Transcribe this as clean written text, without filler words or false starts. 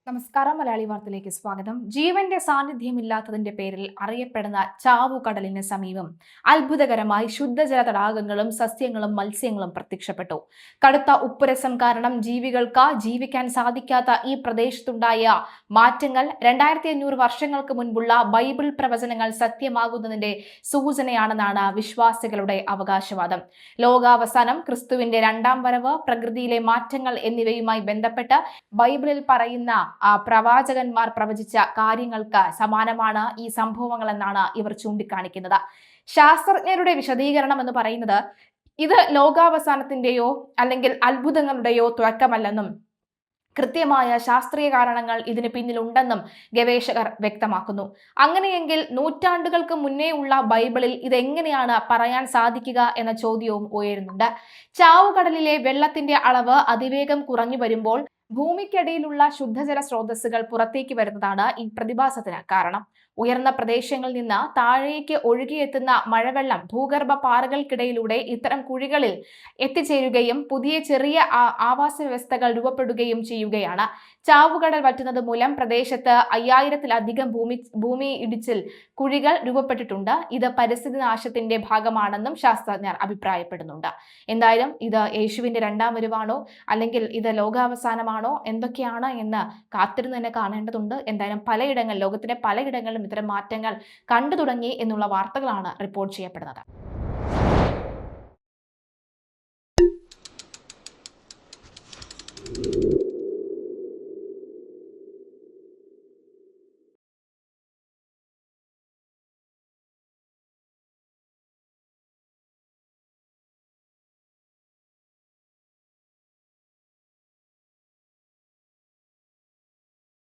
നമസ്കാരം. മലയാളി വാർത്തയിലേക്ക് സ്വാഗതം. ജീവന്റെ സാന്നിധ്യമില്ലാത്തതിന്റെ പേരിൽ അറിയപ്പെടുന്ന ചാവുകടലിന് സമീപം അത്ഭുതകരമായി ശുദ്ധജല തടാകങ്ങളും സസ്യങ്ങളും മത്സ്യങ്ങളും പ്രത്യക്ഷപ്പെട്ടു. കടുത്ത ഉപ്പുരസം കാരണം ജീവികൾക്ക് ജീവിക്കാൻ സാധിക്കാത്ത ഈ പ്രദേശത്തുണ്ടായ മാറ്റങ്ങൾ 2500 വർഷങ്ങൾക്ക് മുൻപുള്ള ബൈബിൾ പ്രവചനങ്ങൾ സത്യമാകുന്നതിന്റെ സൂചനയാണെന്നാണ് വിശ്വാസികളുടെ അവകാശവാദം. ലോകാവസാനം, ക്രിസ്തുവിന്റെ രണ്ടാം വരവ്, പ്രകൃതിയിലെ മാറ്റങ്ങൾ എന്നിവയുമായി ബന്ധപ്പെട്ട് ബൈബിളിൽ പറയുന്ന പ്രവാചകന്മാർ പ്രവചിച്ച കാര്യങ്ങൾക്ക് സമാനമാണ് ഈ സംഭവങ്ങൾ എന്നാണ് ഇവർ ചൂണ്ടിക്കാണിക്കുന്നത്. ശാസ്ത്രജ്ഞരുടെ വിശദീകരണം എന്ന് പറയുന്നത് ഇത് ലോകാവസാനത്തിന്റെയോ അല്ലെങ്കിൽ അത്ഭുതങ്ങളുടെയോ തുടക്കമല്ലെന്നും കൃത്യമായ ശാസ്ത്രീയ കാരണങ്ങൾ ഇതിന് പിന്നിലുണ്ടെന്നും ഗവേഷകർ വ്യക്തമാക്കുന്നു. അങ്ങനെയെങ്കിൽ നൂറ്റാണ്ടുകൾക്ക് മുന്നേ ഉള്ള ബൈബിളിൽ ഇതെങ്ങനെയാണ് പറയാൻ സാധിക്കുക എന്ന ചോദ്യവും ഉയരുന്നുണ്ട്. ചാവുകടലിലെ വെള്ളത്തിന്റെ അളവ് അതിവേഗം കുറഞ്ഞു വരുമ്പോൾ ഭൂമിക്കടിയിലുള്ള ശുദ്ധജല സ്രോതസ്സുകൾ പുറത്തേക്ക് വരുന്നതാണ് ഈ പ്രതിഭാസത്തിന് കാരണം. ഉയർന്ന പ്രദേശങ്ങളിൽ നിന്ന് താഴേക്ക് ഒഴുകിയെത്തുന്ന മഴവെള്ളം ഭൂഗർഭ പാറകൾക്കിടയിലൂടെ ഇത്തരം കുഴികളിൽ എത്തിച്ചേരുകയും പുതിയ ചെറിയ ആവാസ വ്യവസ്ഥകൾ രൂപപ്പെടുകയും ചെയ്യുകയാണ്. ചാവുകടൽ വറ്റുന്നത് മൂലം പ്രദേശത്ത് 5000-ലധികം ഭൂമി ഇടിച്ചിൽ കുഴികൾ രൂപപ്പെട്ടിട്ടുണ്ട്. ഇത് പരിസ്ഥിതി നാശത്തിന്റെ ഭാഗമാണെന്നും ശാസ്ത്രജ്ഞർ അഭിപ്രായപ്പെടുന്നുണ്ട്. എന്തായാലും ഇത് യേശുവിന്റെ രണ്ടാം വരവാണോ അല്ലെങ്കിൽ ഇത് ലോകാവസാനമാണോ എന്തൊക്കെയാണ് എന്ന് കാത്തിരുന്ന് തന്നെ കാണേണ്ടതുണ്ട്. എന്തായാലും ലോകത്തിന്റെ പലയിടങ്ങളിലും ഇത്തരം മാറ്റങ്ങൾ കണ്ടു തുടങ്ങി എന്നുള്ള വാർത്തകളാണ് റിപ്പോർട്ട് ചെയ്യപ്പെടുന്നത്.